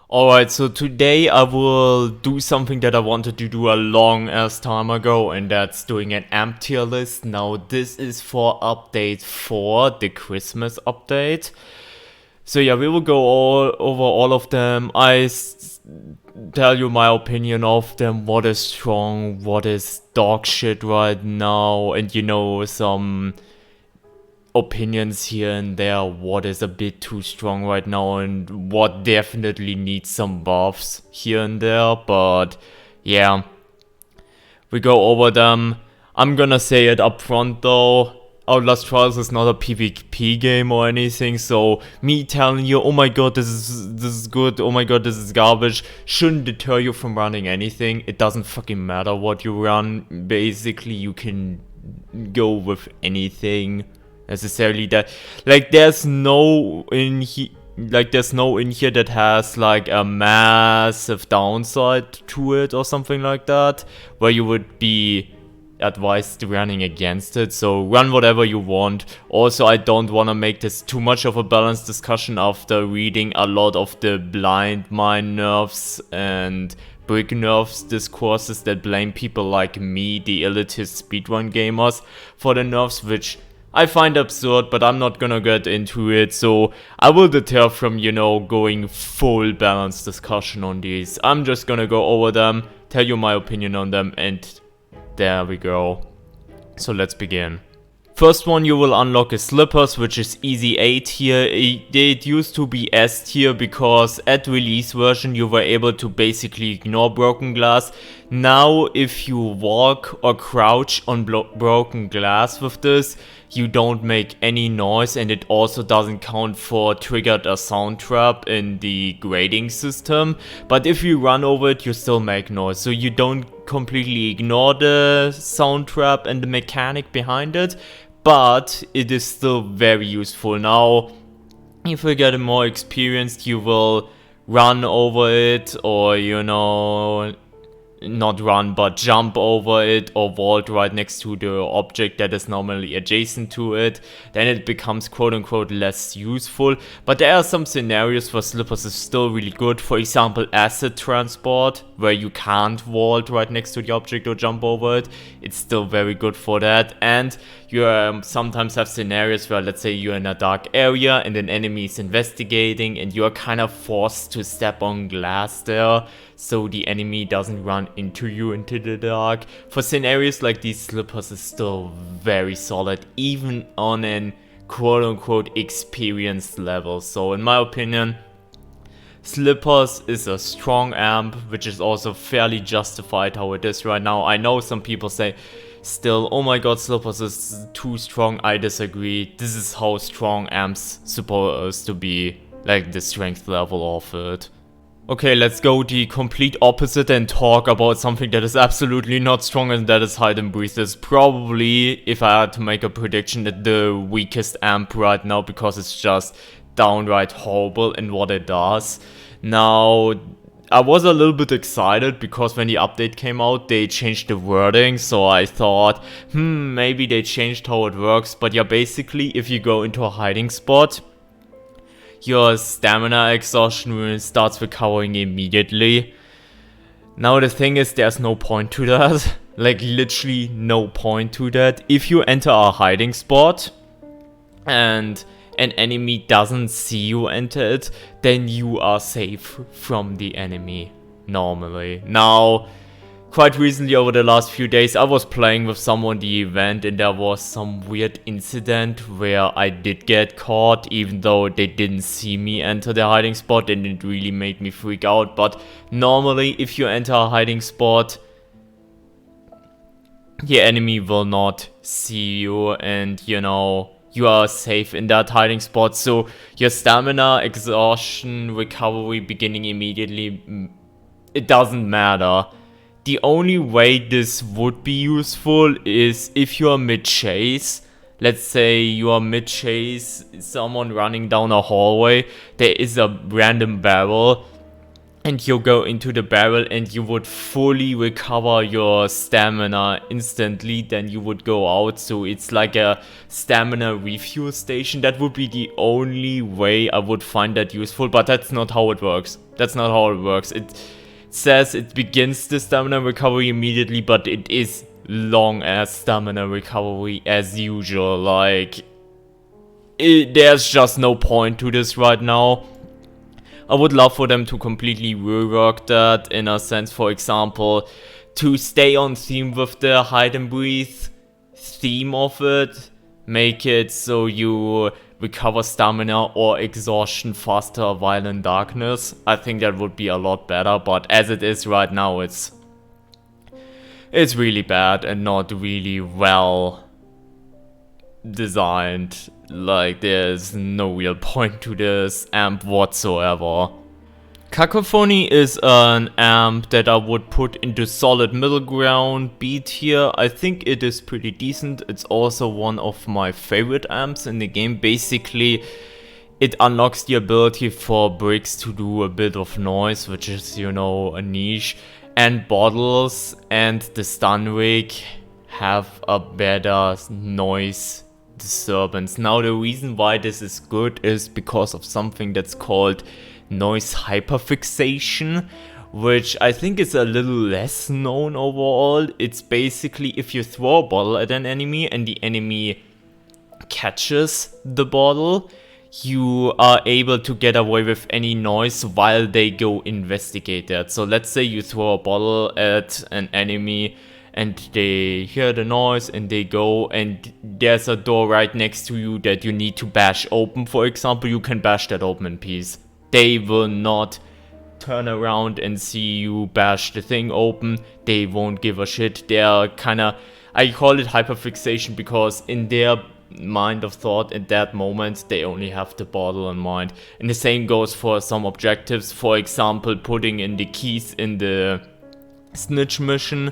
Alright, so today I will do something that I wanted to do a long ass time ago, and that's doing an amp tier list. Now this is for update 4, the Christmas update. So yeah, we will go over all of them. Tell you my opinion of them, what is strong, what is dog shit right now, and some opinions here and there, what is a bit too strong right now and what definitely needs some buffs here and there. But yeah, we go over them. I'm gonna say it up front though, Outlast Trials is not a PvP game or anything, so me telling you, oh my god, this is good, oh my god, this is garbage, shouldn't deter you from running anything. It doesn't fucking matter what you run. Basically, you can go with anything necessarily. That, like, there's no in here that has like a massive downside to it or something like that, where you would be advised running against it. So run whatever you want. Also, I don't want to make this too much of a balanced discussion after reading a lot of the blind mine nerfs and brick nerfs discourses that blame people like me, the elitist speedrun gamers, for the nerfs, which I find absurd, but I'm not gonna get into it, so I will deter from, going full balanced discussion on these. I'm just gonna go over them, tell you my opinion on them, and there we go. So let's begin. First one you will unlock is Slippers, which is easy A tier. It used to be S tier because at release version you were able to basically ignore broken glass. Now if you walk or crouch on broken glass with this, you don't make any noise, and it also doesn't count for triggered a sound trap in the grading system. But if you run over it, you still make noise, so you don't completely ignore the sound trap and the mechanic behind it, but it is still very useful. Now, if you get more experienced, you will run over it, or not run, but jump over it or vault right next to the object that is normally adjacent to it. Then it becomes quote-unquote less useful. But there are some scenarios where Slippers is still really good. For example, acid transport, where you can't vault right next to the object or jump over it. It's still very good for that. And you sometimes have scenarios where, let's say, you're in a dark area and an enemy is investigating and you're kind of forced to step on glass there, so the enemy doesn't run into you into the dark. For scenarios like these, Slippers is still very solid, even on an quote-unquote experienced level. So in my opinion, Slippers is a strong amp, which is also fairly justified how it is right now. I know some people say still, oh my god, Slippers is too strong. I disagree. This is how strong amps supposed to be, like the strength level of it. Okay, let's go the complete opposite and talk about something that is absolutely not strong, and that is Hide and Breathe. Is probably, if I had to make a prediction, the weakest amp right now, because it's just downright horrible in what it does. Now, I was a little bit excited because when the update came out, they changed the wording, so I thought, maybe they changed how it works. But yeah, basically, if you go into a hiding spot, your stamina exhaustion starts recovering immediately. Now the thing is, there's no point to that. Like, literally no point to that. If you enter a hiding spot and an enemy doesn't see you enter it, then you are safe from the enemy normally. Now, quite recently, over the last few days, I was playing with someone the event, and there was some weird incident where I did get caught, even though they didn't see me enter the hiding spot, and it really made me freak out. But normally, if you enter a hiding spot, the enemy will not see you, and you are safe in that hiding spot. So your stamina, exhaustion, recovery beginning immediately, it doesn't matter. The only way this would be useful is if you are mid-chase. Let's say you are mid-chase, someone running down a hallway, there is a random barrel, and you go into the barrel and you would fully recover your stamina instantly, then you would go out. So it's like a stamina refuel station. That would be the only way I would find that useful, but that's not how it works. That's not how it works. It says it begins the stamina recovery immediately, but it is long as stamina recovery as usual. Like, there's just no point to this right now. I would love for them to completely rework that in a sense, for example, to stay on theme with the hide and breathe theme of it, make it so you recover stamina or exhaustion faster while in darkness. I think that would be a lot better, but as it is right now, it's really bad and not really well designed. Like, there's no real point to this amp whatsoever. Cacophony is an amp that I would put into solid middle ground, B tier. I think it is pretty decent. It's also one of my favorite amps in the game. Basically, it unlocks the ability for bricks to do a bit of noise, which is, you know, a niche. And bottles and the stun rig have a better noise disturbance. Now, the reason why this is good is because of something that's called noise hyperfixation, which I think is a little less known overall. It's basically if you throw a bottle at an enemy and the enemy catches the bottle, you are able to get away with any noise while they go investigate that. So let's say you throw a bottle at an enemy and they hear the noise and they go, and there's a door right next to you that you need to bash open, for example. You can bash that open in peace. They will not turn around and see you bash the thing open. They won't give a shit. They're kinda, I call it hyperfixation because in their mind of thought at that moment they only have the bottle in mind. And the same goes for some objectives, for example putting in the keys in the snitch mission.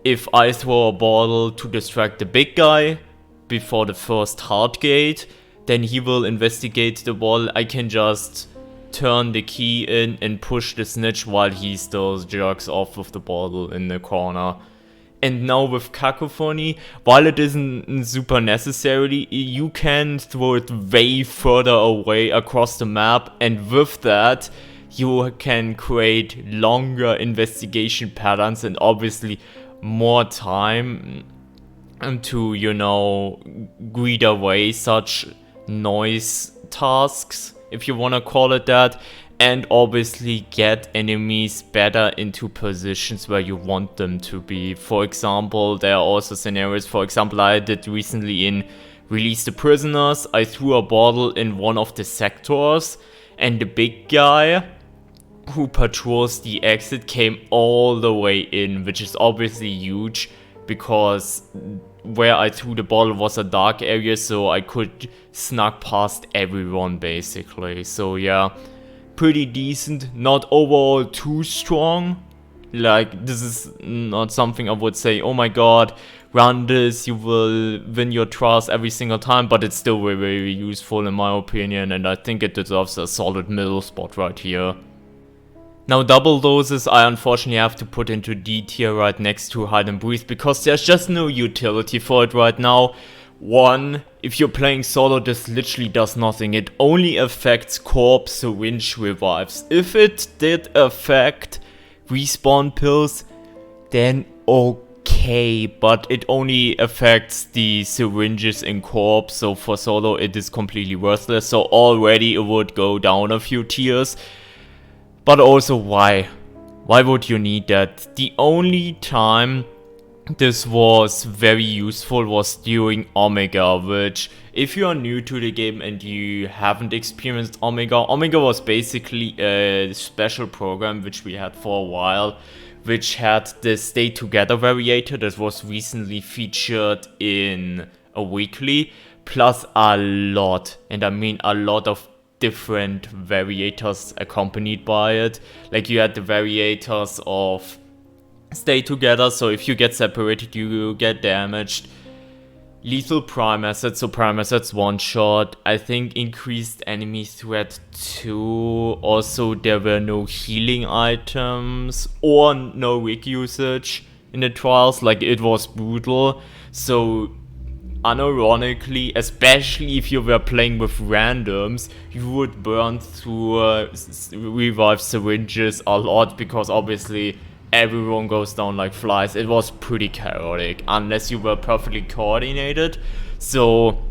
If I throw a bottle to distract the big guy before the first hard gate, then he will investigate the bottle. I can just turn the key in and push the snitch while he still jerks off with the bottle in the corner. And now with Cacophony, while it isn't super necessarily, you can throw it way further away across the map, and with that you can create longer investigation patterns and obviously more time to, you know, greet away such noise tasks, if you want to call it that, and obviously get enemies better into positions where you want them to be. For example, there are also scenarios, for example, I did recently in Release the Prisoners. I threw a bottle in one of the sectors, and the big guy who patrols the exit came all the way in, which is obviously huge because where I threw the bottle was a dark area, so I could snuck past everyone basically. So yeah, pretty decent, not overall too strong. Like, this is not something I would say, oh my god, run this, you will win your trials every single time, but it's still very, very useful in my opinion, and I think it deserves a solid middle spot right here. Now, double doses I unfortunately have to put into D tier right next to hide and breathe because there's just no utility for it right now. One, if you're playing solo, this literally does nothing. It only affects corpse syringe revives. If it did affect respawn pills, then okay, but it only affects the syringes in corpse, so for solo it is completely worthless. So already it would go down a few tiers. But also, why? Why would you need that? The only time this was very useful was during Omega, which, if you are new to the game and you haven't experienced Omega, Omega was basically a special program which we had for a while, which had the Stay Together variator that was recently featured in a weekly, plus a lot, and I mean a lot of different variators accompanied by it. Like, you had the variators of Stay Together, so if you get separated you get damaged. Lethal prime assets, so prime assets one shot. I think increased enemy threat 2. Also, there were no healing items or no wig usage in the trials. Like, it was brutal. So, unironically, especially if you were playing with randoms, you would burn through revive syringes a lot because obviously everyone goes down like flies. It was pretty chaotic unless you were perfectly coordinated. So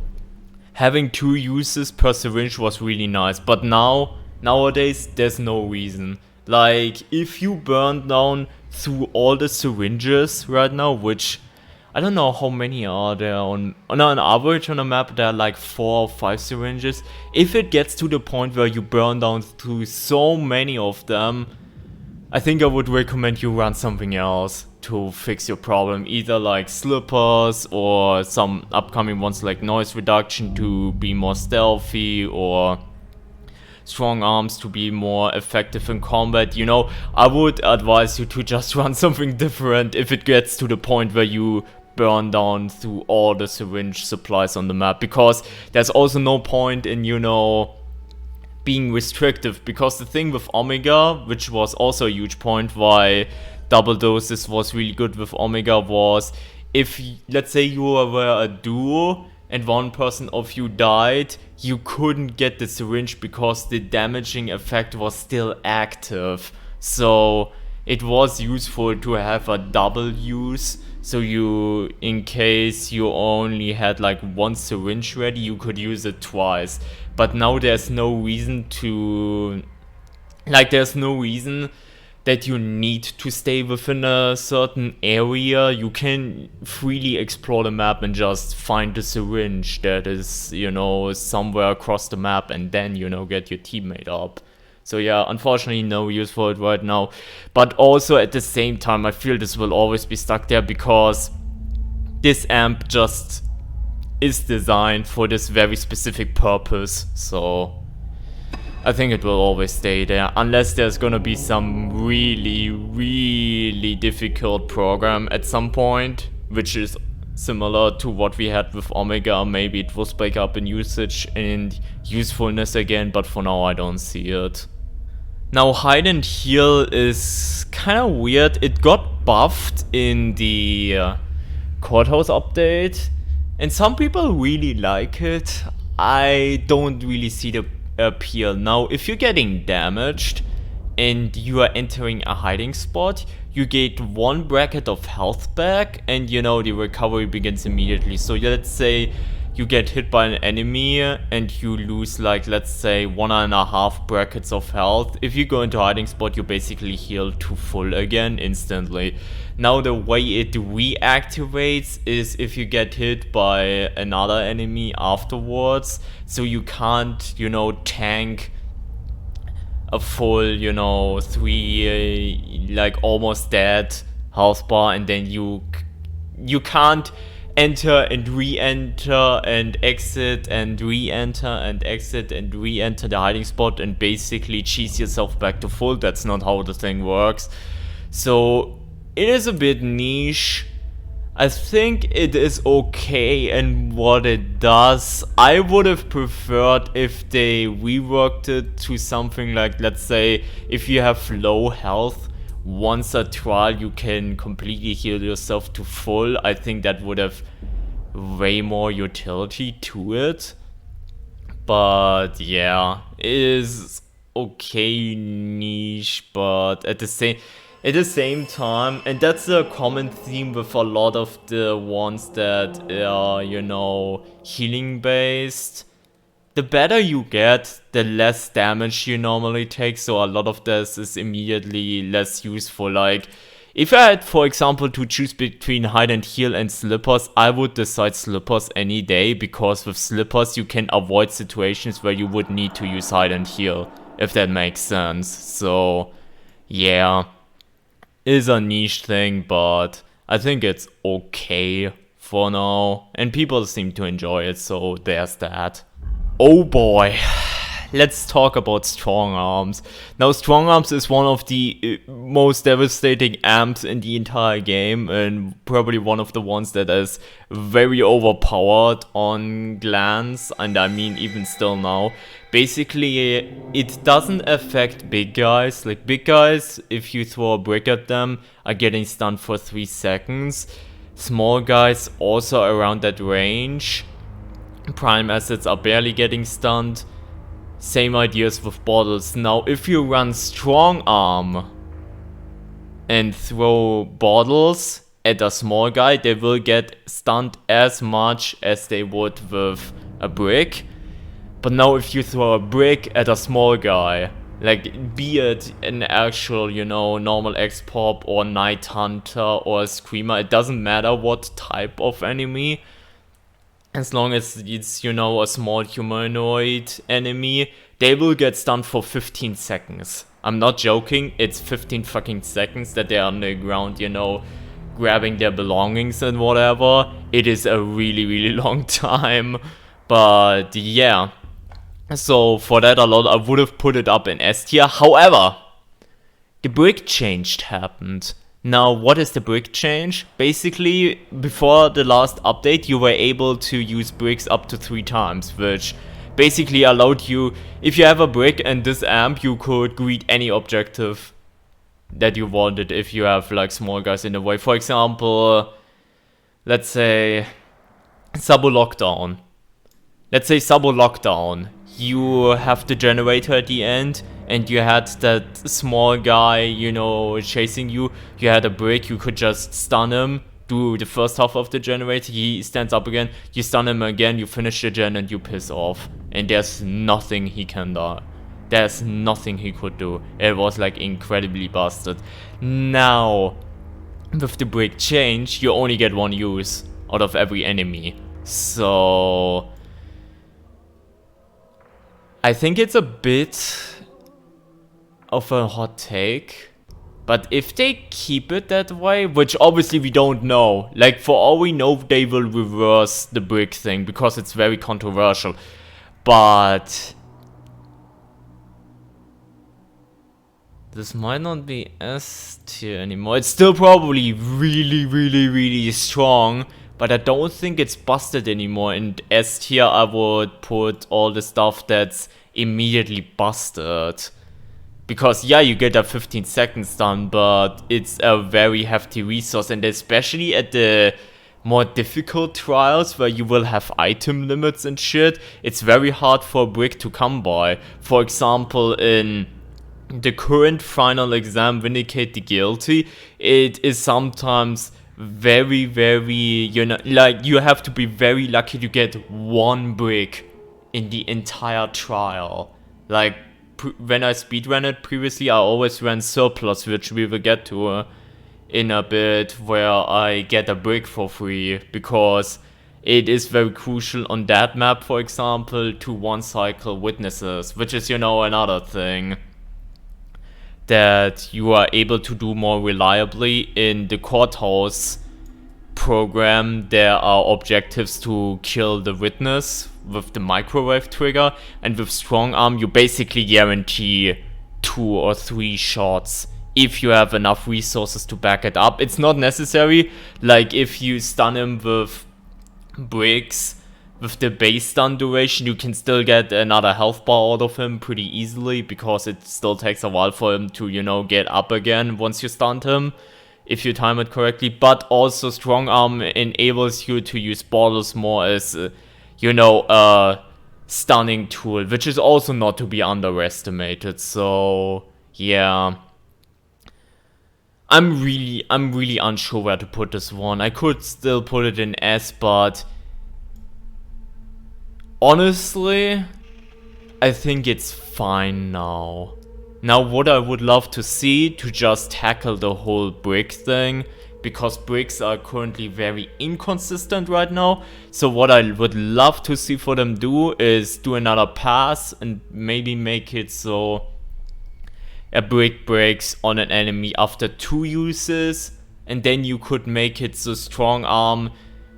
having 2 uses per syringe was really nice. But nowadays there's no reason. Like, if you burn down through all the syringes right now, which I don't know how many are there on average on a map, there are like 4 or 5 syringes. If it gets to the point where you burn down through so many of them, I think I would recommend you run something else to fix your problem. Either like slippers or some upcoming ones like noise reduction to be more stealthy, or strong arms to be more effective in combat. You know, I would advise you to just run something different if it gets to the point where you burn down through all the syringe supplies on the map. Because there's also no point in, you know, being restrictive, because the thing with Omega, which was also a huge point why double doses was really good with Omega, was if, let's say, you were a duo and one person of you died, you couldn't get the syringe because the damaging effect was still active. So it was useful to have a double use, so you, in case you only had like one syringe ready, you could use it twice. But now there's no reason to, like, there's no reason that you need to stay within a certain area. You can freely explore the map and just find the syringe that is, you know, somewhere across the map, and then, you know, get your teammate up. So yeah, unfortunately no use for it right now. But also at the same time, I feel this will always be stuck there because this amp just is designed for this very specific purpose. So I think it will always stay there, unless there's gonna be some really difficult program at some point, which is similar to what we had with Omega. Maybe it will spike up in usage and usefulness again, but for now I don't see it. Now, hide and heal is kind of weird. It got buffed in the courthouse update, and some people really like it. I don't really see the appeal. Now, if you're getting damaged and you are entering a hiding spot, you get 1 bracket of health back, and, you know, the recovery begins immediately. So let's say you get hit by an enemy and you lose, like, let's say 1.5 brackets of health. If you go into hiding spot, you basically heal to full again instantly. Now, the way it reactivates is if you get hit by another enemy afterwards. So you can't, you know, tank a full, you know, 3 like almost dead health bar, and then you can't enter and re-enter and exit and re-enter and exit and re-enter the hiding spot and basically cheese yourself back to full. That's not how the thing works. So it is a bit niche. I think it is okay in what it does. I would have preferred if they reworked it to something like, let's say, if you have low health, once a trial you can completely heal yourself to full. I think that would have way more utility to it. But yeah, it is okay niche, but at the same time, and that's a common theme with a lot of the ones that are, you know, healing based. The better you get, the less damage you normally take, so a lot of this is immediately less useful. Like, if I had, for example, to choose between hide and heal and slippers, I would decide slippers any day, because with slippers you can avoid situations where you would need to use hide and heal, if that makes sense. So yeah, it is a niche thing, but I think it's okay for now, and people seem to enjoy it, so there's that. Oh boy, let's talk about strong arms. Now, strong arms is one of the most devastating amps in the entire game, and probably one of the ones that is very overpowered on glance, and I mean even still now. Basically, it doesn't affect big guys. Like, big guys, if you throw a brick at them, are getting stunned for 3 seconds. Small guys also around that range. Prime assets are barely getting stunned. Same ideas with bottles. Now, if you run strong arm and throw bottles at a small guy, they will get stunned as much as they would with a brick. But now if you throw a brick at a small guy, like be it an actual, you know, normal X-Pop or Night Hunter or a Screamer, it doesn't matter what type of enemy. As long as it's, you know, a small humanoid enemy, they will get stunned for 15 seconds. I'm not joking, it's 15 fucking seconds that they're on the ground, you know, grabbing their belongings and whatever. It is a really, really long time. But yeah. So for that alone, I would have put it up in S tier. However, the brick change happened. Now, what is the brick change? Basically, before the last update, you were able to use bricks up to 3 times, which basically allowed you, if you have a brick and this amp, you could greet any objective that you wanted if you have like small guys in the way. For example, let's say Sabo Lockdown. You have the generator at the end, and you had that small guy, you know, chasing you. You had a brick, you could just stun him, do the first half of the generator, he stands up again, you stun him again, you finish the gen, and you piss off. And there's nothing he can do. There's nothing he could do. It was like incredibly busted. Now, with the brick change, you only get 1 use out of every enemy. So I think it's a bit of a hot take, but if they keep it that way, which obviously we don't know, like for all we know they will reverse the brick thing because it's very controversial, but this might not be S tier anymore. It's still probably really, really, really strong, but I don't think it's busted anymore. In S tier, I would put all the stuff that's immediately busted. Because yeah, you get a 15 seconds stun, but it's a very hefty resource. And especially at the more difficult trials where you will have item limits and shit, it's very hard for a brick to come by. For example, in the current final exam, Vindicate the Guilty, it is sometimes very, very, you know, like you have to be very lucky to get 1 brick in the entire trial. Like when I speedran it previously, I always ran Surplus, which we will get to in a bit, where I get a brick for free, because it is very crucial on that map, for example, to 1 cycle witnesses, which is, you know, another thing that you are able to do more reliably. In the courthouse program, there are objectives to kill the witness with the microwave trigger, and with strong arm you basically guarantee 2 or 3 shots if you have enough resources to back it up. It's not necessary, like if you stun him with bricks, with the base stun duration, you can still get another health bar out of him pretty easily, because it still takes a while for him to, you know, get up again once you stunned him, if you time it correctly. But also strong arm enables you to use bottles more as, you know, a stunning tool, which is also not to be underestimated. So yeah, I'm really unsure where to put this one. I could still put it in S, but honestly, I think it's fine now. Now, what I would love to see to just tackle the whole brick thing, because bricks are currently very inconsistent right now. So what I would love to see for them do is do another pass and maybe make it so a brick breaks on an enemy after 2 uses, and then you could make it so strong arm,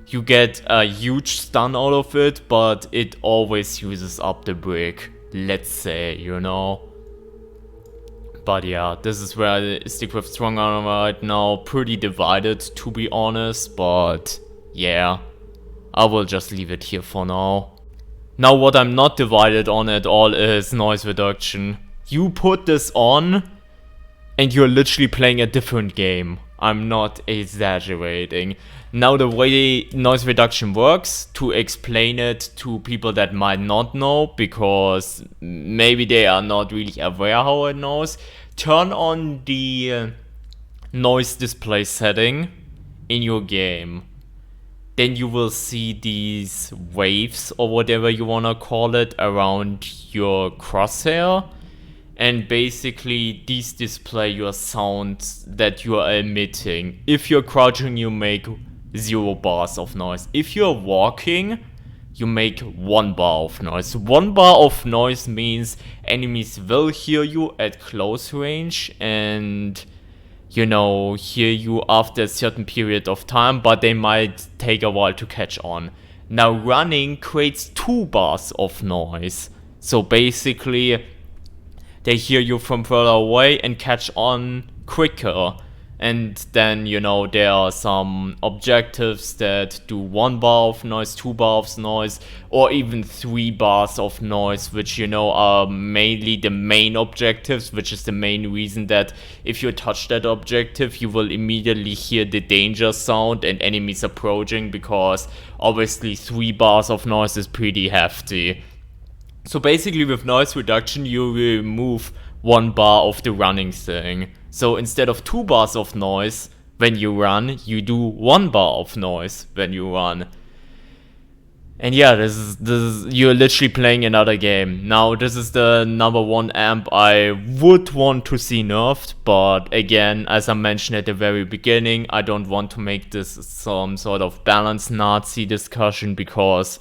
you get a huge stun out of it, but it always uses up the brick. let's say, you know. But yeah, this is where I stick with strong armor right now. Pretty divided, to be honest, but yeah, I will just leave it here for now. Now what I'm not divided on at all is noise reduction. You put this on and you're literally playing a different game. I'm not exaggerating. Now the way noise reduction works, to explain it to people that might not know, because maybe they are not really aware how it knows, turn on the noise display setting in your game. Then you will see these waves, or whatever you wanna call it, around your crosshair. And basically these display your sounds that you are emitting. If you're crouching, you make 0 bars of noise. If you're walking, you make 1 bar of noise. 1 bar of noise means enemies will hear you at close range and, you know, hear you after a certain period of time, but they might take a while to catch on. Now running creates 2 bars of noise. So basically they hear you from further away and catch on quicker. And then, you know, there are some objectives that do 1 bar of noise, 2 bars of noise, or even 3 bars of noise, which, you know, are mainly the main objectives, which is the main reason that if you touch that objective, you will immediately hear the danger sound and enemies approaching, because obviously 3 bars of noise is pretty hefty. So basically with noise reduction, you remove 1 bar of the running thing. So instead of 2 bars of noise when you run, you do 1 bar of noise when you run. And yeah, this is you're literally playing another game. Now this is the number 1 amp I would want to see nerfed, but again, as I mentioned at the very beginning, I don't want to make this some sort of balanced Nazi discussion, because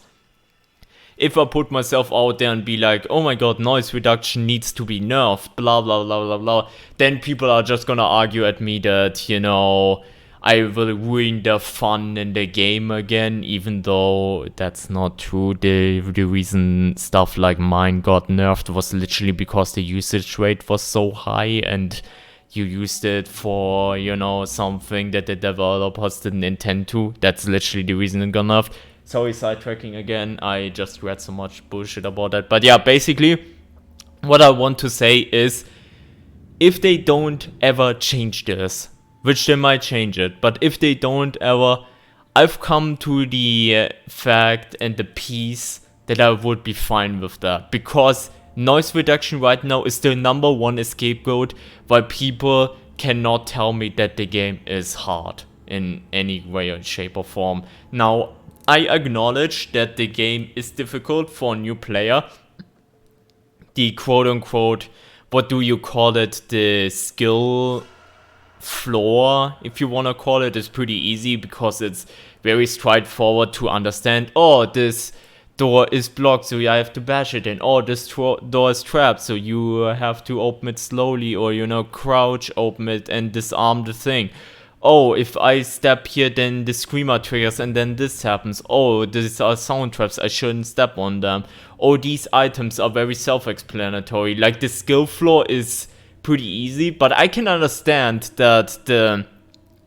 if I put myself out there and be like, oh my god, noise reduction needs to be nerfed, blah blah blah blah blah, then people are just gonna argue at me that, you know, I will ruin the fun in the game again, even though that's not true. The reason stuff like mine got nerfed was literally because the usage rate was so high and you used it for, you know, something that the developers didn't intend to. That's literally the reason it got nerfed. Sorry, sidetracking again, I just read so much bullshit about that. But yeah, basically, what I want to say is, if they don't ever change this, which they might change it, but if they don't ever, I've come to the fact and the peace that I would be fine with that. Because noise reduction right now is the number 1 scapegoat why people cannot tell me that the game is hard in any way or shape or form. Now, I acknowledge that the game is difficult for a new player. The quote-unquote, what do you call it, the skill floor, if you want to call it, is pretty easy, because it's very straightforward to understand. Oh, this door is blocked, so I have to bash it in. Oh, this door is trapped, so you have to open it slowly, or, you know, crouch, open it, and disarm the thing. Oh, if I step here, then the screamer triggers and then this happens. Oh, these are sound traps, I shouldn't step on them. Oh, these items are very self-explanatory. Like, the skill floor is pretty easy, but I can understand that the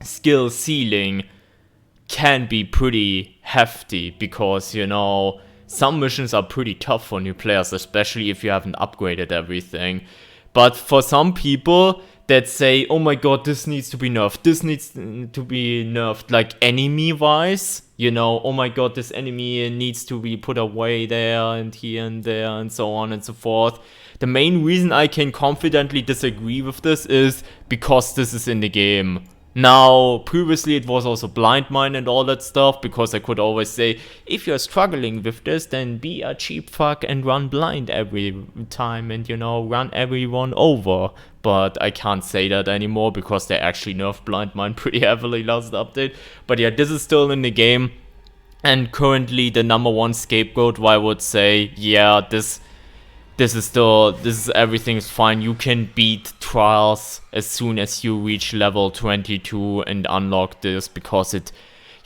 skill ceiling can be pretty hefty, because, you know, some missions are pretty tough for new players, especially if you haven't upgraded everything. But for some people that say, oh my god, this needs to be nerfed, this needs to be nerfed, like enemy-wise, you know, oh my god, this enemy needs to be put away there and here and there and so on and so forth. The main reason I can confidently disagree with this is because this is in the game. Now, previously it was also blind mine and all that stuff, because I could always say, if you're struggling with this, then be a cheap fuck and run blind every time and, you know, run everyone over. But I can't say that anymore, because they actually nerfed blind mine pretty heavily last update. But yeah, this is still in the game, and currently the number 1 scapegoat where I would say, yeah, this is everything's fine. You can beat trials as soon as you reach level 22 and unlock this, because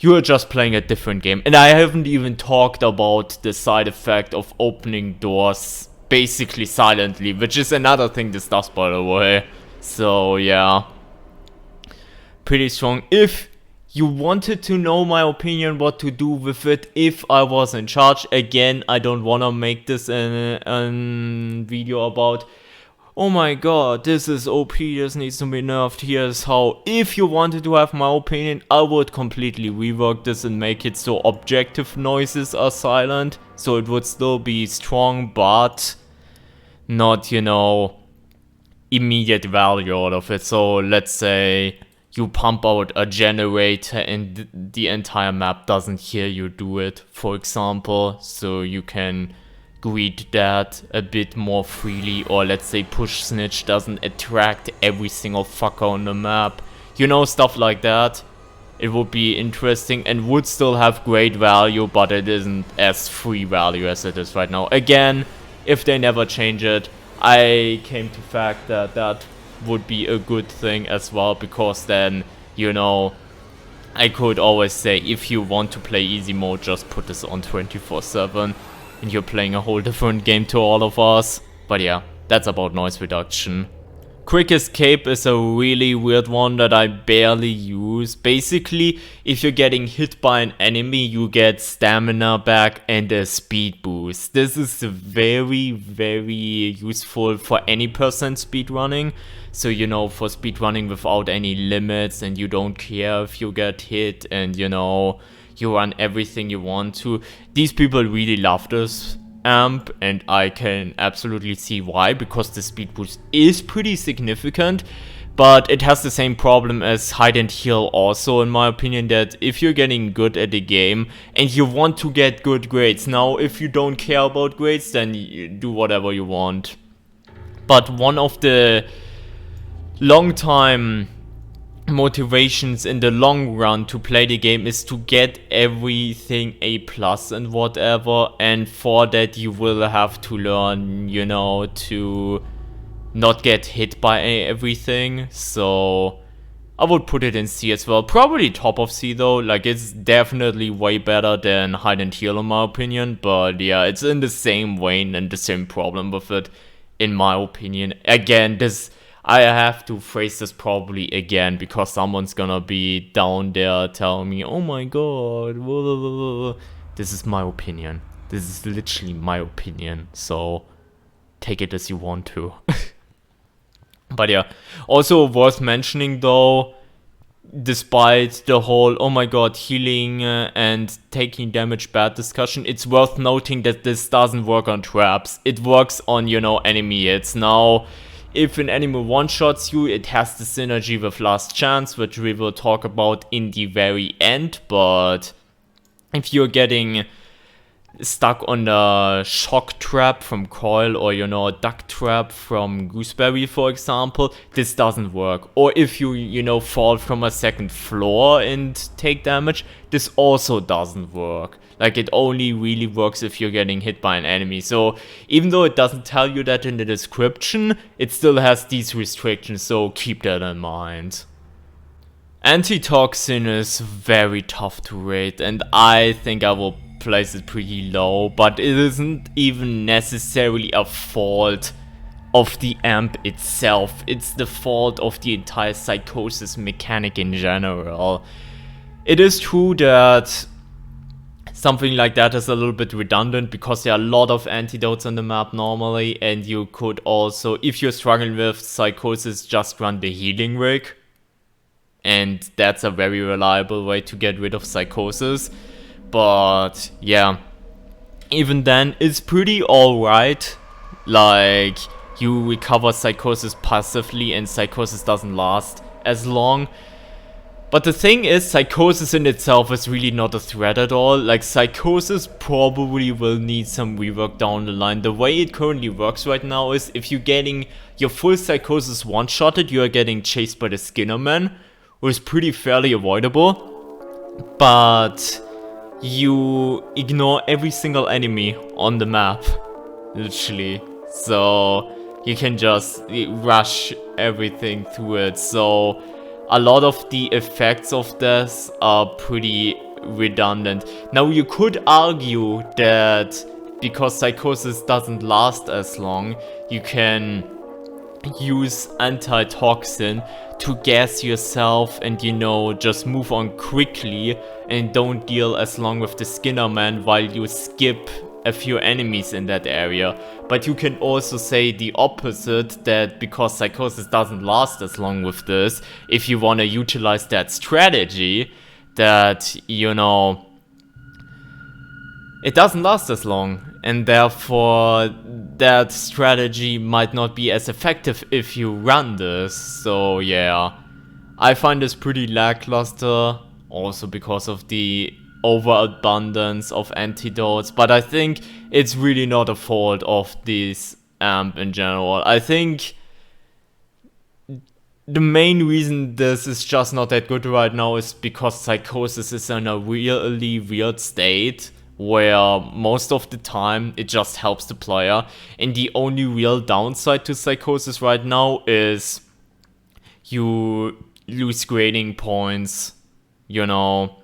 you are just playing a different game. And I haven't even talked about the side effect of opening doors basically silently, which is another thing this does, by the way. So yeah, pretty strong. If you wanted to know my opinion what to do with it if I was in charge, again, I don't want to make this a video about, oh my god, this is OP, this needs to be nerfed, here's how. If you wanted to have my opinion, I would completely rework this and make it so objective noises are silent, so it would still be strong, but not, you know, immediate value out of it. So let's say you pump out a generator and the entire map doesn't hear you do it, for example, so you can greet that a bit more freely. Or let's say push snitch doesn't attract every single fucker on the map, you know, stuff like that. It would be interesting and would still have great value, but it isn't as free value as it is right now. Again, if they never change it, I came to fact that that would be a good thing as well, because then, you know, I could always say, if you want to play easy mode, just put this on 24/7 and you're playing a whole different game to all of us. But yeah, that's about noise reduction. Quick escape is a really weird one that I barely use. Basically, if you're getting hit by an enemy, you get stamina back and a speed boost. This is very, very useful for any person speedrunning. So, you know, for speedrunning without any limits, and you don't care if you get hit, and, you know, you run everything you want to. These people really love this amp, and I can absolutely see why, because the speed boost is pretty significant, but it has the same problem as hide and heal also, in my opinion, that if you're getting good at the game and you want to get good grades, now if you don't care about grades, then you do whatever you want. But one of the long time motivations in the long run to play the game is to get everything A+ and whatever, and for that you will have to learn, you know, to not get hit by everything. So I would put it in C as well, probably top of C though. Like, it's definitely way better than hide and heal in my opinion, but yeah, it's in the same vein and the same problem with it in my opinion. Again, this, I have to phrase this probably again, because someone's gonna be down there telling me, oh my god, blah, blah, blah. This is my opinion. This is literally my opinion, so take it as you want to. But yeah, also worth mentioning though, despite the whole, oh my god, healing and taking damage bad discussion, it's worth noting that this doesn't work on traps. It works on, you know, enemy hits. Now, if an enemy one-shots you, it has the synergy with Last Chance, which we will talk about in the very end, but if you're getting stuck on the shock trap from Coil, or, you know, a duck trap from Gooseberry, for example, this doesn't work. Or if you know, fall from a second floor and take damage, this also doesn't work. Like, it only really works if you're getting hit by an enemy. So even though it doesn't tell you that in the description, it still has these restrictions, so keep that in mind. Antitoxin is very tough to rate, and I think I will place it pretty low, but it isn't even necessarily a fault of the amp itself. It's the fault of the entire psychosis mechanic in general. It is true that something like that is a little bit redundant, because there are a lot of antidotes on the map normally, and you could also, if you're struggling with psychosis, just run the healing rig, and that's a very reliable way to get rid of psychosis. But yeah, even then, it's pretty alright. Like, you recover psychosis passively, and psychosis doesn't last as long. But the thing is, psychosis in itself is really not a threat at all. Like, psychosis probably will need some rework down the line. The way it currently works right now is, if you're getting your full psychosis one-shotted, you are getting chased by the Skinner Man, which is pretty fairly avoidable. But you ignore every single enemy on the map, literally. So you can just rush everything through it. So a lot of the effects of this are pretty redundant. Now, you could argue that because Psychosis doesn't last as long, you can use Antitoxin to gas yourself and, you know, just move on quickly and don't deal as long with the Skinner Man while you skip a few enemies in that area. But you can also say the opposite, that because Psychosis doesn't last as long with this, if you want to utilize that strategy, that, you know, it doesn't last as long, and therefore that strategy might not be as effective if you run this. So yeah, I find this pretty lackluster, also because of the overabundance of antidotes, but I think it's really not a fault of this amp in general. I think the main reason this is just not that good right now is because Psychosis is in a really weird state where most of the time it just helps the player, and the only real downside to Psychosis right now is you lose grading points, you know,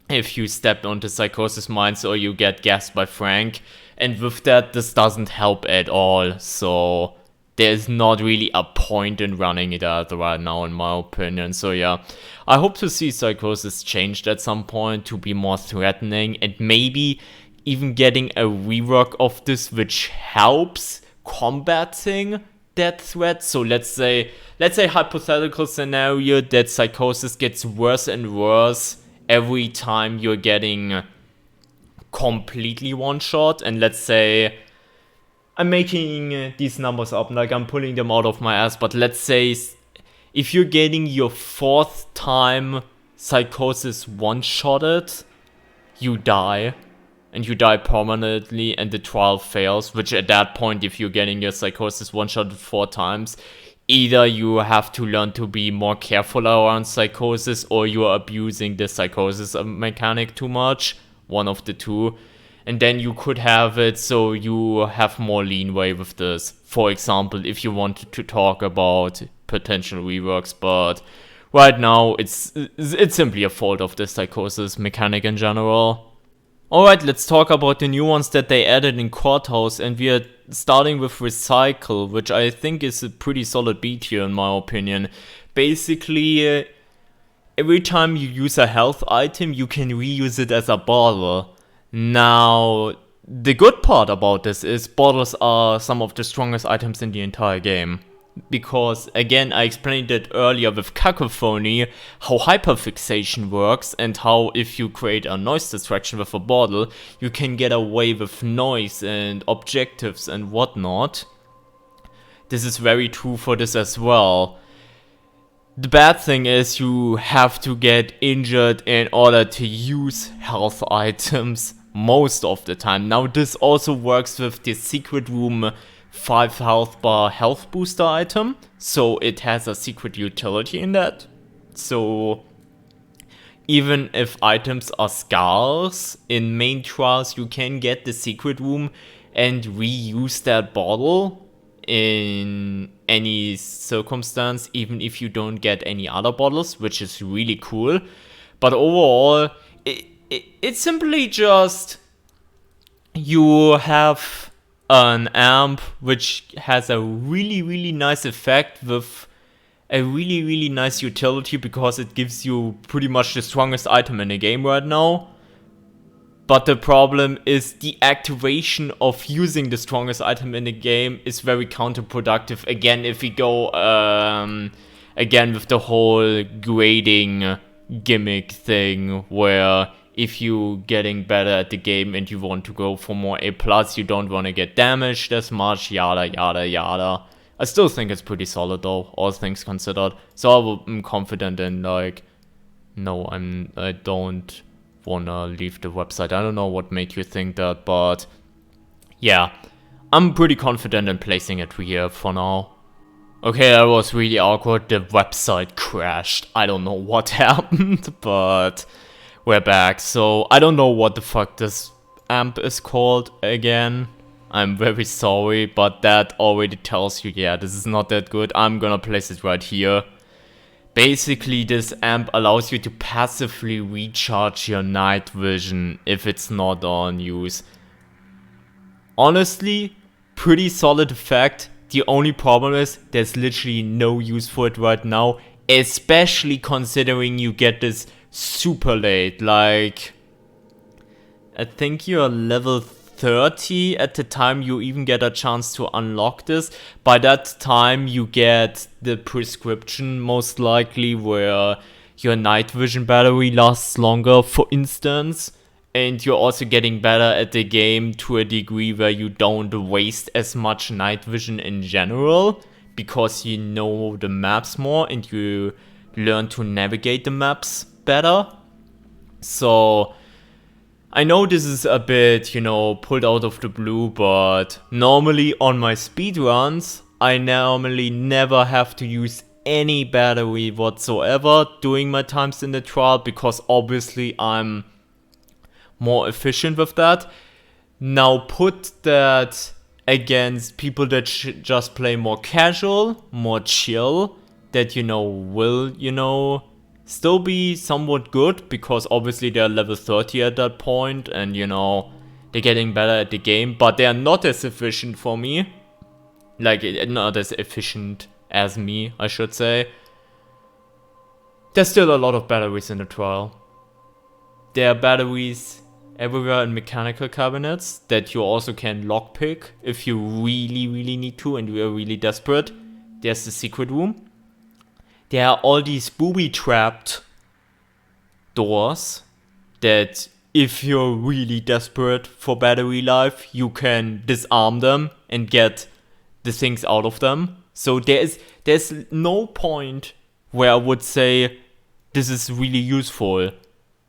if you step onto Psychosis mines or you get gassed by Frank, and with that this doesn't help at all, so there's not really a point in running it out right now, in my opinion. So yeah, I hope to see Psychosis changed at some point to be more threatening, and maybe even getting a rework of this which helps combating that threat. So let's say hypothetical scenario that Psychosis gets worse and worse every time you're getting completely one-shot, and let's say, I'm making these numbers up, like I'm pulling them out of my ass, but let's say if you're getting your 4th time Psychosis one-shotted, you die. And you die permanently and the trial fails, which at that point, if you're getting your Psychosis one-shotted 4 times, either you have to learn to be more careful around Psychosis or you're abusing the Psychosis mechanic too much, one of the two. And then you could have it so you have more leeway with this. For example, if you wanted to talk about potential reworks, but right now it's simply a fault of the Psychosis mechanic in general. Alright, let's talk about the new ones that they added in Courthouse, and we are starting with Recycle, which I think is a pretty solid beat here in my opinion. Basically, every time you use a health item, you can reuse it as a bottle. Now, the good part about this is bottles are some of the strongest items in the entire game. Because, again, I explained it earlier with Cacophony, how hyperfixation works, and how if you create a noise distraction with a bottle, you can get away with noise and objectives and whatnot. This is very true for this as well. The bad thing is you have to get injured in order to use health items most of the time. Now this also works with the Secret Room 5 health bar health booster item, so it has a secret utility in that. So even if items are scarce in main trials, you can get the Secret Room and reuse that bottle in any circumstance, even if you don't get any other bottles, which is really cool. But overall, it's simply just you have an amp which has a really nice effect with a really nice utility, because it gives you pretty much the strongest item in the game right now. But the problem is the activation of using the strongest item in the game is very counterproductive. Again, if we go again with the whole grading gimmick thing, where if you getting better at the game and you want to go for more A+, you don't want to get damaged as much, yada yada yada. I still think it's pretty solid though, all things considered. So I'm confident in, like, no, I don't wanna leave the website. I don't know what made you think that, but yeah, I'm pretty confident in placing it here for now. Okay, that was really awkward. The website crashed. I don't know what happened, but we're back. So I don't know what the fuck this amp is called again. I'm very sorry, but that already tells you, yeah, this is not that good. I'm gonna place it right here. Basically, this amp allows you to passively recharge your night vision if it's not on use. Honestly, pretty solid effect. The only problem is there's literally no use for it right now, especially considering you get this super late. Like, I think you're level 30 at the time you even get a chance to unlock this. By that time you get the prescription most likely where your night vision battery lasts longer, for instance. And you're also getting better at the game to a degree where you don't waste as much night vision in general, because you know the maps more and you learn to navigate the maps better. So I know this is a bit, pulled out of the blue, but normally on my speedruns, I normally never have to use any battery whatsoever during my times in the trial, because obviously I'm more efficient with that. Now put that against people that just play more casual, more chill, that will still be somewhat good, because obviously they're level 30 at that point and they're getting better at the game, but they are not as efficient for me, like not as efficient as me, I should say. There's still a lot of batteries in the trial. There are batteries everywhere in mechanical cabinets that you also can lockpick if you really need to and you are really desperate. There's the secret room. There are all these booby-trapped doors that if you're really desperate for battery life, you can disarm them and get the things out of them. So there's no point where I would say this is really useful.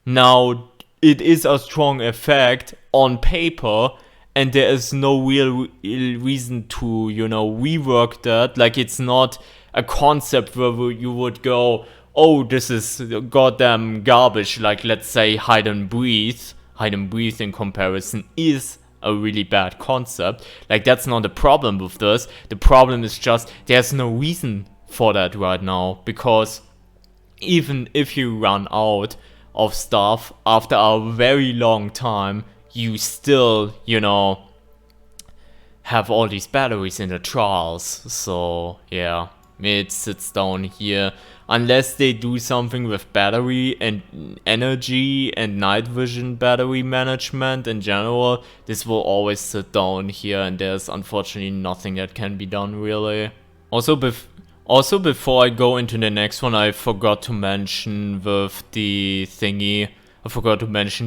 Now, it is a strong effect on paper, and there is no real reason to, rework that. Like, it's not a concept where you would go, oh, this is goddamn garbage. Like, let's say hide and breathe. Hide and breathe in comparison is a really bad concept. Like, that's not the problem with this. The problem is just there's no reason for that right now, because even if you run out of stuff after a very long time, you still, have all these batteries in the trials. So yeah, it sits down here. Unless they do something with battery and energy and night vision battery management in general, this will always sit down here, and there's unfortunately nothing that can be done really. Also before I go into the next one, I forgot to mention with the thingy,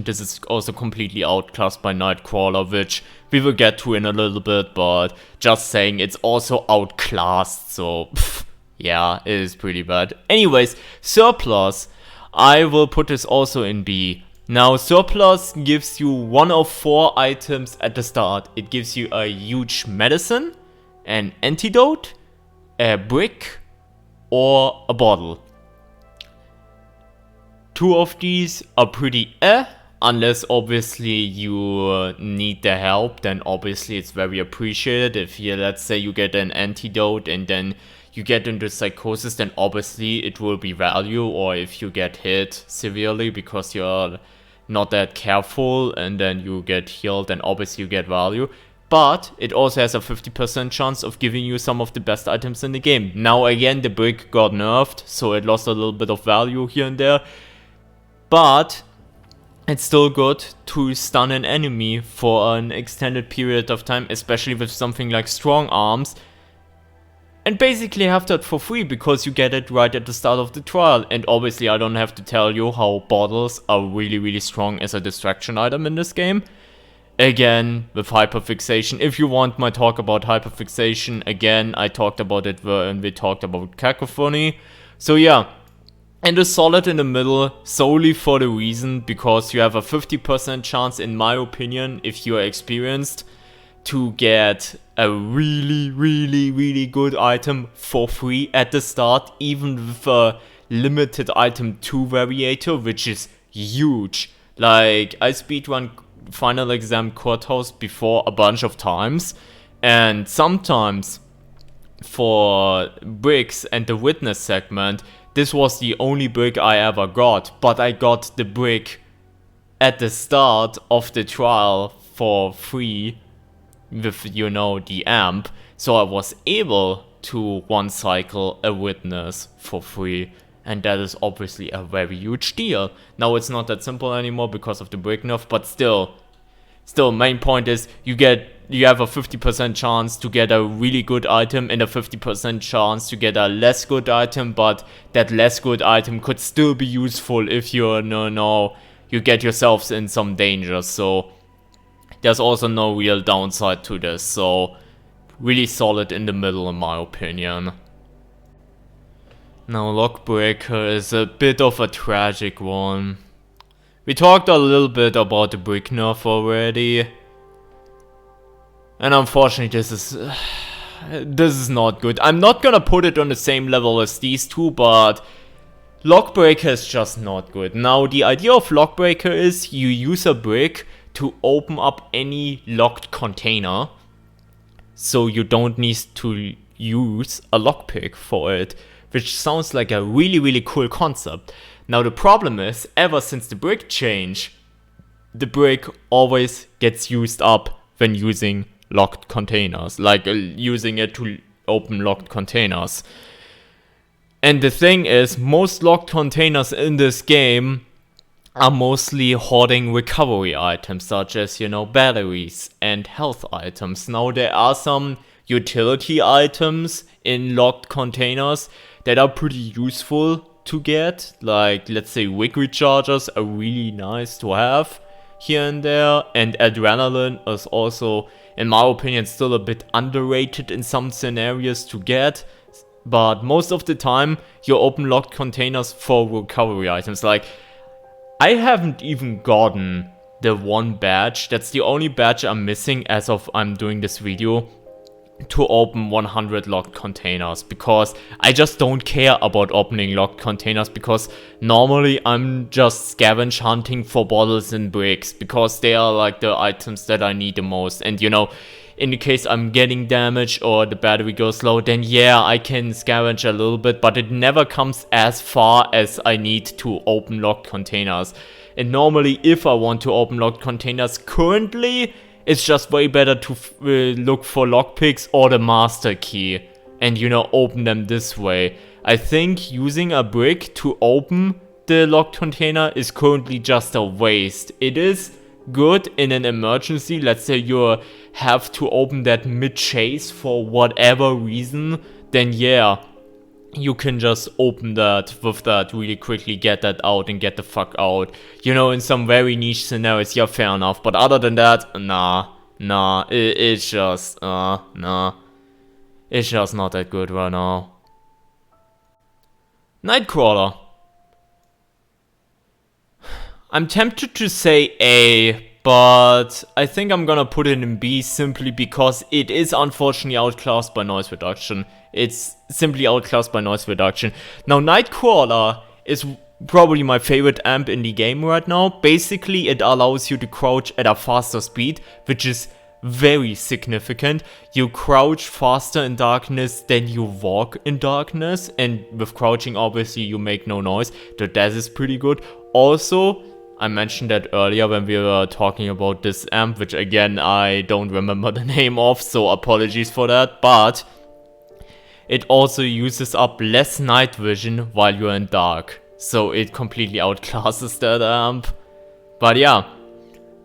this is also completely outclassed by Nightcrawler, which we will get to in a little bit, but just saying it's also outclassed, so yeah, it is pretty bad. Anyways, Surplus, I will put this also in B. Now, Surplus gives you 1 of 4 items at the start. It gives you a huge medicine, an antidote, a brick, or a bottle. 2 of these are pretty unless obviously you need the help, then obviously it's very appreciated. If you, let's say you get an antidote and then you get into psychosis, then obviously it will be value, or if you get hit severely because you're not that careful and then you get healed, then obviously you get value. But it also has a 50% chance of giving you some of the best items in the game. Now again, the brick got nerfed, so it lost a little bit of value here and there. But it's still good to stun an enemy for an extended period of time, especially with something like strong arms. And basically have that for free, because you get it right at the start of the trial. And obviously I don't have to tell you how bottles are really strong as a distraction item in this game. Again, with hyperfixation. If you want my talk about hyperfixation, again, I talked about it when we talked about Cacophony. So yeah, and a solid in the middle, solely for the reason because you have a 50% chance, in my opinion, if you are experienced, to get a really good item for free at the start, even with a limited item 2 variator, which is huge. Like, I speedrun final exam courthouse before a bunch of times, and sometimes for bricks and the witness segment, this was the only brick I ever got, but I got the brick at the start of the trial for free, with, you know, the amp. So I was able to one cycle a witness for free. And that is obviously a very huge deal. Now it's not that simple anymore because of the brick nerf, but still, main point is you have a 50% chance to get a really good item and a 50% chance to get a less good item, but that less good item could still be useful if you you get yourselves in some danger. So there's also no real downside to this. So really solid in the middle in my opinion. Now Lockbreaker is a bit of a tragic one. We talked a little bit about the brick nerf already. And unfortunately this is not good. I'm not gonna put it on the same level as these two, but Lockbreaker is just not good. Now the idea of Lockbreaker is you use a brick to open up any locked container. So you don't need to use a lockpick for it. Which sounds like a really cool concept. Now the problem is, ever since the brick change, the brick always gets used up when using locked containers. Like using it to open locked containers. And the thing is, most locked containers in this game are mostly hoarding recovery items, such as, you know, batteries and health items. Now there are some utility items in locked containers that are pretty useful to get, like let's say wig rechargers are really nice to have here and there, and adrenaline is also, in my opinion, still a bit underrated in some scenarios to get, but most of the time you open locked containers for recovery items. Like, I haven't even gotten the one badge, that's the only badge I'm missing as of I'm doing this video, to open 100 locked containers, because I just don't care about opening locked containers, because normally I'm just scavenge hunting for bottles and bricks, because they are like the items that I need the most. And you know, in the case I'm getting damage or the battery goes low, then yeah, I can scavenge a little bit, but it never comes as far as I need to open locked containers. And normally if I want to open locked containers currently, it's just way better to look for lockpicks or the master key and, you know, open them this way. I think using a brick to open the locked container is currently just a waste. It is good in an emergency. Let's say you have to open that mid-chase for whatever reason, then yeah, you can just open that with that really quickly, get that out and get the fuck out. You know, in some very niche scenarios, yeah, fair enough. But other than that, it's just not that good right now. Nightcrawler. I'm tempted to say A, but I think I'm gonna put it in B simply because it is unfortunately outclassed by noise reduction. It's simply outclassed by noise reduction. Now, Nightcrawler is probably my favorite amp in the game right now. Basically, it allows you to crouch at a faster speed, which is very significant. You crouch faster in darkness than you walk in darkness, and with crouching, obviously, you make no noise. So that is pretty good. Also, I mentioned that earlier when we were talking about this amp, which again, I don't remember the name of, so apologies for that, but it also uses up less night vision while you're in dark. So it completely outclasses that amp. But yeah,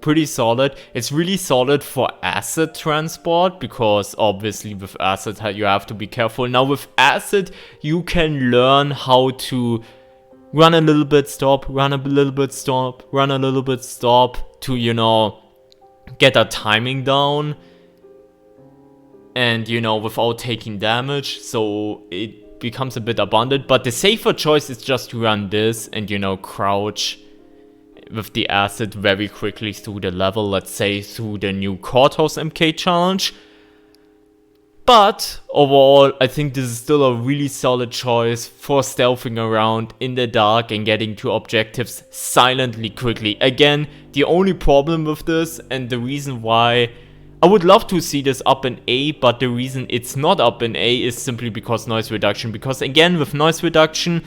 pretty solid. It's really solid for acid transport, because obviously with acid you have to be careful. Now with acid, you can learn how to run a little bit, stop, run a little bit, stop, run a little bit, stop, to, you know, get that timing down. And, you know, without taking damage, so it becomes a bit abundant. But the safer choice is just to run this and, you know, crouch with the acid very quickly through the level, let's say through the new Courthouse MK challenge. But overall, I think this is still a really solid choice for stealthing around in the dark and getting to objectives silently quickly. Again, the only problem with this, and the reason why I would love to see this up in A, but the reason it's not up in A is simply because noise reduction. Because again, with noise reduction,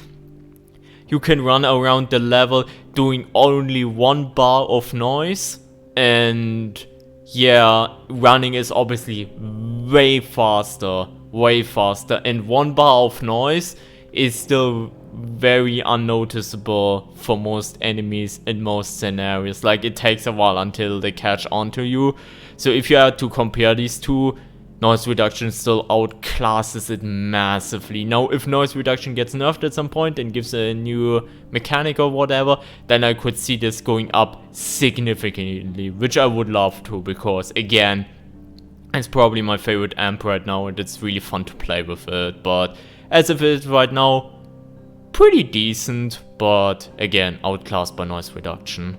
you can run around the level doing only 1 bar of noise, and yeah, running is obviously way faster, and 1 bar of noise is still very unnoticeable for most enemies in most scenarios. Like, it takes a while until they catch onto you. So if you had to compare these two, noise reduction still outclasses it massively. Now, if noise reduction gets nerfed at some point and gives a new mechanic or whatever, then I could see this going up significantly, which I would love to, because again, it's probably my favorite amp right now and it's really fun to play with it. But as of it right now, pretty decent, but again, outclassed by noise reduction.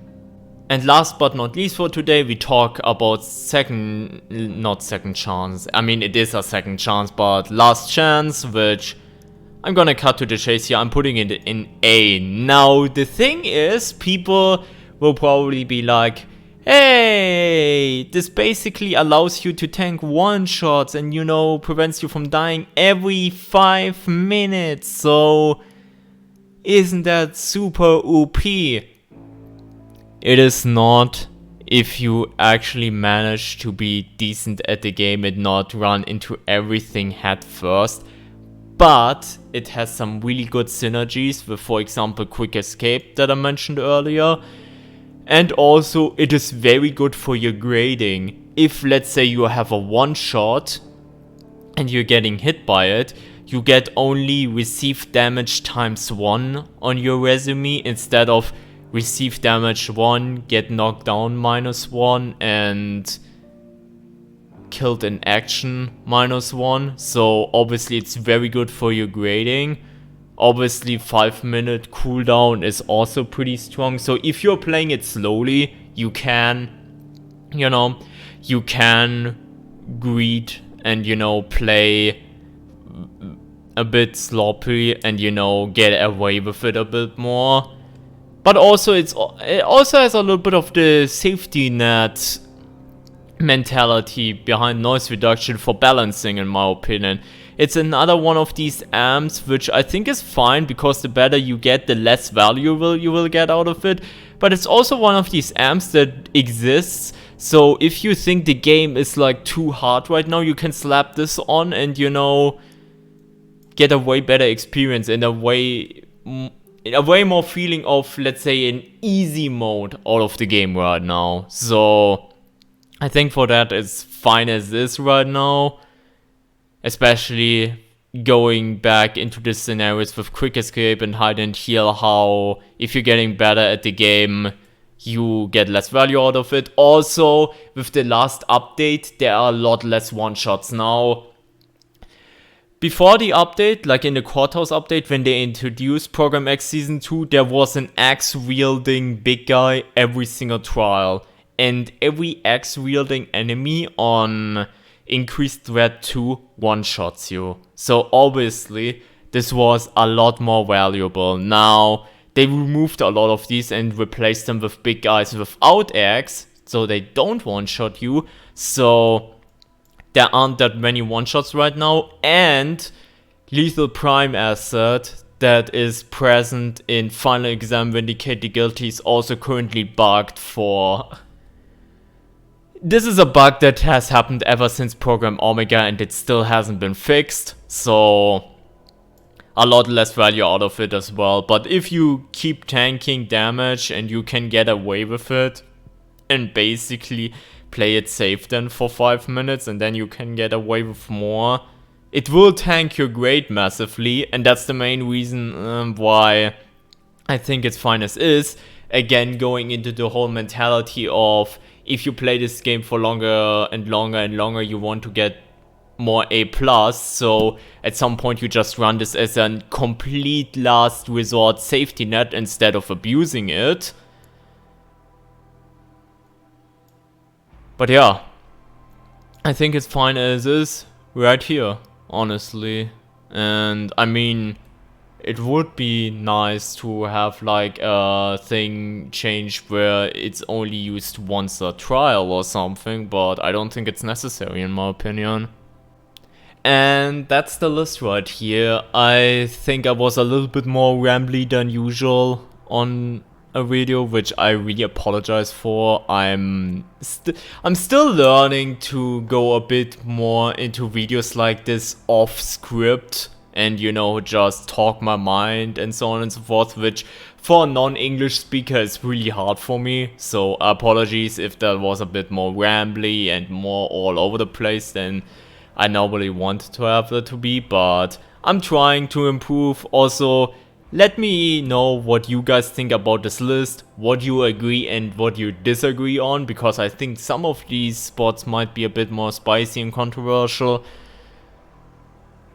And last but not least for today, we talk about not second chance. I mean, it is a second chance, but last chance, which I'm gonna cut to the chase here. I'm putting it in A. Now, the thing is, people will probably be like, hey, this basically allows you to tank one-shots and, you know, prevents you from dying every 5 minutes. So, isn't that super OP? It is not, if you actually manage to be decent at the game and not run into everything head first. But it has some really good synergies with, for example, quick escape that I mentioned earlier. And also, it is very good for your grading. If, let's say, you have a one-shot and you're getting hit by it, you get only received damage ×1 on your resume instead of receive damage 1, get knocked down -1, and killed in action -1. So obviously it's very good for your grading. Obviously 5-minute cooldown is also pretty strong. So if you're playing it slowly, you can, you know, you can greed and, you know, play a bit sloppy and, you know, get away with it a bit more. But also, it also has a little bit of the safety net mentality behind noise reduction for balancing, in my opinion. It's another one of these amps, which I think is fine, because the better you get, the less valuable you will get out of it. But it's also one of these amps that exists, so if you think the game is like too hard right now, you can slap this on and, you know, get a way better experience in a way more feeling of, let's say, an easy mode out of the game right now. So I think for that it's fine as is right now, especially going back into the scenarios with quick escape and hide and heal, how if you're getting better at the game, you get less value out of it. Also, with the last update, there are a lot less one-shots now. Before the update, like in the Courthouse update, when they introduced Program X Season 2, there was an axe-wielding big guy every single trial. And every axe-wielding enemy on Increased Threat 2 one-shots you. So obviously, this was a lot more valuable. Now, they removed a lot of these and replaced them with big guys without axe, so they don't one-shot you. So there aren't that many one-shots right now, and Lethal Prime asset that is present in Final Exam Vindicate the Guilty is also currently bugged for... This is a bug that has happened ever since Program Omega and it still hasn't been fixed, so a lot less value out of it as well. But if you keep tanking damage and you can get away with it and basically play it safe then for 5 minutes and then you can get away with more, it will tank your grade massively, and that's the main reason why I think it's fine as is. Again, going into the whole mentality of, if you play this game for longer and longer and longer, you want to get more A+, so at some point you just run this as a complete last resort safety net instead of abusing it. But yeah, I think it's fine as is right here, honestly. And I mean, it would be nice to have like a thing changed where it's only used once a trial or something, but I don't think it's necessary in my opinion. And that's the list right here. I think I was a little bit more rambly than usual on a video, which I really apologize for. I'm still learning to go a bit more into videos like this off script and, you know, just talk my mind and so on and so forth, which for a non-English speaker is really hard for me. So apologies if that was a bit more rambly and more all over the place than I normally want to have it to be, but I'm trying to improve. Also, let me know what you guys think about this list, what you agree and what you disagree on, because I think some of these spots might be a bit more spicy and controversial.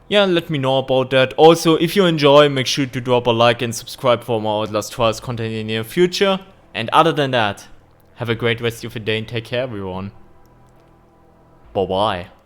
Yeah, let me know about that. Also, if you enjoy, make sure to drop a like and subscribe for more Outlast Trials content in the near future. And other than that, have a great rest of your day and take care, everyone. Bye bye.